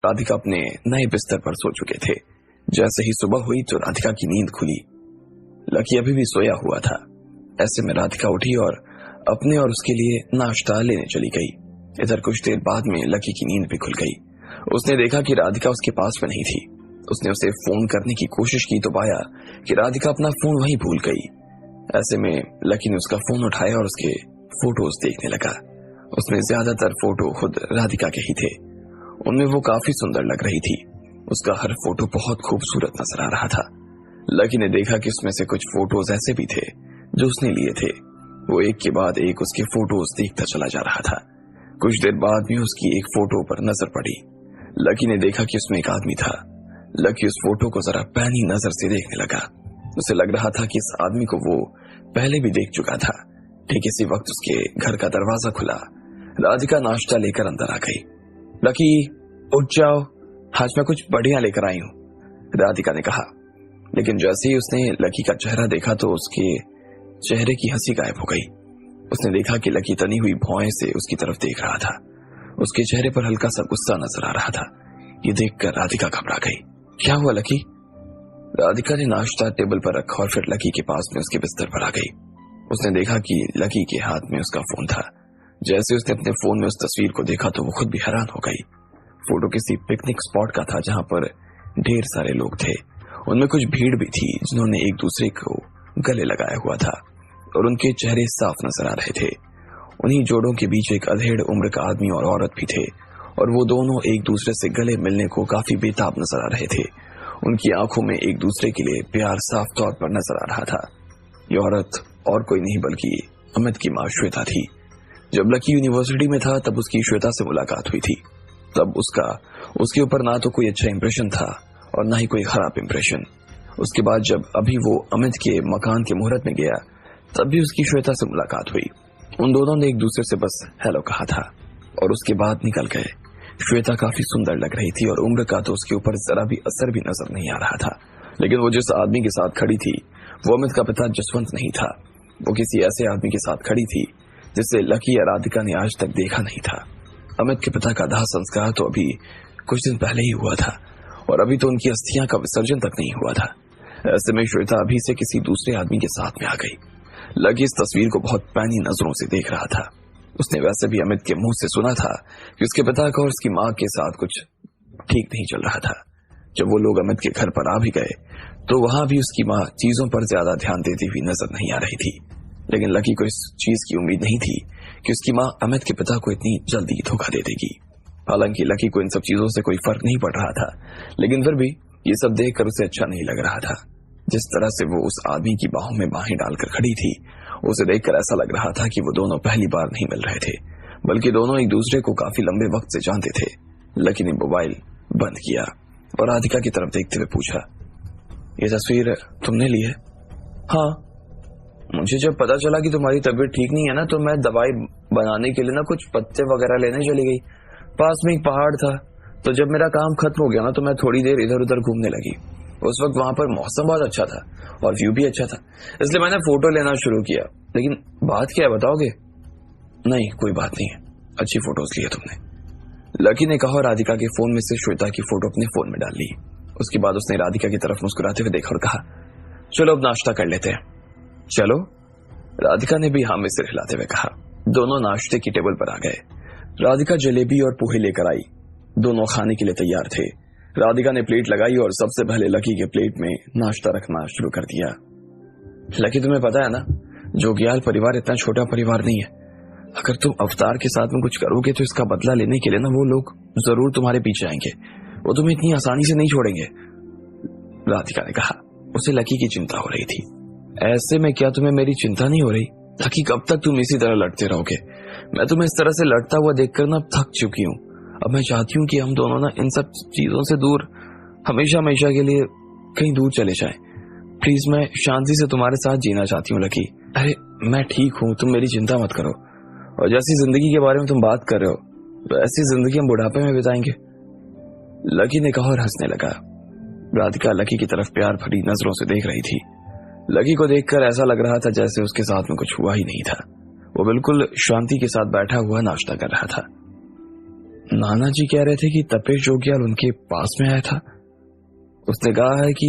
राधिका अपने नए बिस्तर पर सो चुके थे। जैसे ही सुबह हुई तो राधिका की नींद खुली। लकी अभी भी सोया हुआ था। ऐसे में राधिका उठी और अपने और उसके लिए नाश्ता लेने चली गई। इधर कुछ देर बाद में लकी की नींद भी खुल गई। उसने देखा कि राधिका उसके पास में नहीं थी। उसने उसे फोन करने की कोशिश की तो पाया कि राधिका अपना फोन वहीं भूल गई। ऐसे में लकी ने उसका फोन उठाया और उसके फोटोज देखने लगा। उसमें ज्यादातर फोटो खुद राधिका के ही थे। उनमें वो काफी सुंदर लग रही थी। उसका हर फोटो बहुत खूबसूरत नजर आ रहा था। लकी ने देखा कि उसमें से कुछ फोटोज ऐसे भी थे जो उसने लिए थे। वो एक के बाद एक उसके फोटोज देखता चला जा रहा था। कुछ देर बाद भी उसकी एक फोटो पर नजर पड़ी। लकी ने देखा कि उसमें एक आदमी था। लकी उस फोटो को जरा पैनी नजर से देखने लगा। उसे लग रहा था कि इस आदमी को वो पहले भी देख चुका था। ठीक इसी वक्त उसके घर का दरवाजा खुला। राधिका नाश्ता लेकर अंदर आ गई। लकी उठ जाओ, आज मैं कुछ बढ़िया लेकर आई हूँ, राधिका ने कहा। लेकिन जैसे ही उसने लकी का चेहरा देखा तो उसके चेहरे की हंसी गायब हो गई। उसने देखा कि लकी तनी हुई भौएं से उसकी तरफ देख रहा था। उसके चेहरे पर हल्का सा गुस्सा नजर आ रहा था। ये देखकर राधिका घबरा गई। क्या हुआ लकी? राधिका ने नाश्ता टेबल पर रखा और फिर लकी के पास में उसके बिस्तर पर आ गई। उसने देखा कि लकी के हाथ में उसका फोन था। जैसे उसने अपने फोन में उस तस्वीर को देखा तो वो खुद भी हैरान हो गई। फोटो किसी पिकनिक स्पॉट का था जहां पर ढेर सारे लोग थे। उनमें कुछ भीड़ भी थी जिन्होंने एक दूसरे को गले लगाया हुआ था और उनके चेहरे साफ नजर आ रहे थे। उन्हीं जोड़ों के बीच एक अधेड़ उम्र का आदमी और औरत भी थे और वो दोनों एक दूसरे से गले मिलने को काफी बेताब नजर आ रहे थे। उनकी आंखों में एक दूसरे के लिए प्यार साफ तौर पर नजर आ रहा था। ये औरत और कोई नहीं बल्कि अमित की मां श्वेता थी। जब लकी यूनिवर्सिटी में था तब उसकी श्वेता से मुलाकात हुई थी। तब उसके ऊपर ना तो कोई अच्छा इंप्रेशन था और ना ही कोई खराब इंप्रेशन। उसके बाद जब अभी वो अमित के मकान के मुहूर्त में गया तब भी उसकी श्वेता से मुलाकात हुई। उन दोनों ने एक दूसरे से बस हेलो कहा था और उसके बाद निकल गए। श्वेता काफी सुंदर लग रही थी और उम्र का तो उसके ऊपर जरा भी असर भी नजर नहीं आ रहा था। लेकिन वो जिस आदमी के साथ खड़ी थी वो अमित का पिता जसवंत नहीं था। वो किसी ऐसे आदमी के साथ खड़ी थी जिसे लकी या राधिका ने आज तक देखा नहीं था। अमित के पिता का दाह संस्कार तो अभी कुछ दिन पहले ही हुआ था और अभी तो उनकी अस्थियां का विसर्जन तक नहीं हुआ था। ऐसे में श्वेता अभी से किसी दूसरे आदमी के साथ में आ गई। लकी इस तस्वीर को बहुत पैनी नजरों से देख रहा था। उसने वैसे भी अमित के मुंह से सुना था कि उसके पिता का और उसकी मां के साथ कुछ ठीक नहीं चल रहा था। जब वो लोग अमित के घर पर आ भी गए तो वहां भी उसकी मां चीजों पर ज्यादा ध्यान देती हुई नजर नहीं आ रही थी। लेकिन लकी को इस चीज की उम्मीद नहीं थी कि उसकी मां अमित के पिता को इतनी जल्दी धोखा दे देगी। हालांकि लकी को इन सब चीजों से कोई फर्क नहीं पड़ रहा था, लेकिन फिर भी ये सब देखकर उसे अच्छा नहीं लग रहा था। जिस तरह से वो उस आदमी की बाहों में बाहें डालकर खड़ी थी उसे देखकर ऐसा लग रहा था कि वो दोनों पहली बार नहीं मिल रहे थे, बल्कि दोनों एक दूसरे को काफी लंबे वक्त से जानते थे। लकी ने मोबाइल बंद किया और राधिका की तरफ देखते हुए पूछा, ये तस्वीर तुमने ली है? हाँ, मुझे जब पता चला कि तुम्हारी तबीयत ठीक नहीं है ना तो मैं दवाई बनाने के लिए ना कुछ पत्ते वगैरह लेने चली गई। पास में एक पहाड़ था तो जब मेरा काम खत्म हो गया ना तो मैं थोड़ी देर इधर उधर घूमने लगी। उस वक्त वहां पर मौसम बहुत अच्छा था और व्यू भी अच्छा था, इसलिए मैंने फोटो लेना शुरू किया। लेकिन बात क्या है बताओगे? नहीं, कोई बात नहीं है, अच्छी फोटोज ली है तुमने, लकी ने कहा और राधिका के फोन में से श्वेता की फोटो अपने फोन में डाल ली। उसके बाद उसने राधिका की तरफ मुस्कुराते हुए देखा और कहा, चलो अब नाश्ता कर लेते हैं। चलो, राधिका ने भी हाँ में सिर हिलाते हुए कहा। दोनों नाश्ते की टेबल पर आ गए। राधिका जलेबी और पोहे लेकर आई। दोनों खाने के लिए तैयार थे। राधिका ने प्लेट लगाई और सबसे पहले लकी के प्लेट में नाश्ता रखना शुरू कर दिया। लकी, तुम्हें पता है ना, जोगियाल परिवार इतना छोटा परिवार नहीं है। अगर तुम अवतार के साथ में कुछ करोगे तो इसका बदला लेने के लिए ना वो लोग जरूर तुम्हारे पीछे आएंगे। वो तुम्हें इतनी आसानी से नहीं छोड़ेंगे, राधिका ने कहा। उसे लकी की चिंता हो रही थी। ऐसे में क्या तुम्हें मेरी चिंता नहीं हो रही? लकी, कब तक तुम इसी तरह लड़ते रहोगे? मैं तुम्हें इस तरह से लड़ता हुआ देखकर ना थक चुकी हूँ। अब मैं चाहती हूँ कि हम दोनों ना इन सब चीजों से दूर हमेशा हमेशा के लिए कहीं दूर चले जाएं। प्लीज, मैं शांति से तुम्हारे साथ जीना चाहती हूँ लकी। अरे मैं ठीक हूँ, तुम मेरी चिंता मत करो। और जैसी जिंदगी के बारे में तुम बात कर रहे हो वैसी जिंदगी हम बुढ़ापे में बिताएंगे, लकी ने कहा और हंसने लगा। राधिका लकी की तरफ प्यार भरी नजरों से देख रही थी। लकी को देखकर ऐसा लग रहा था जैसे उसके साथ में कुछ हुआ ही नहीं था। वो बिल्कुल शांति के साथ बैठा हुआ नाश्ता कर रहा था। नाना जी कह रहे थे कि तपेश जोगियाल उनके पास में आया था। उसने कहा है कि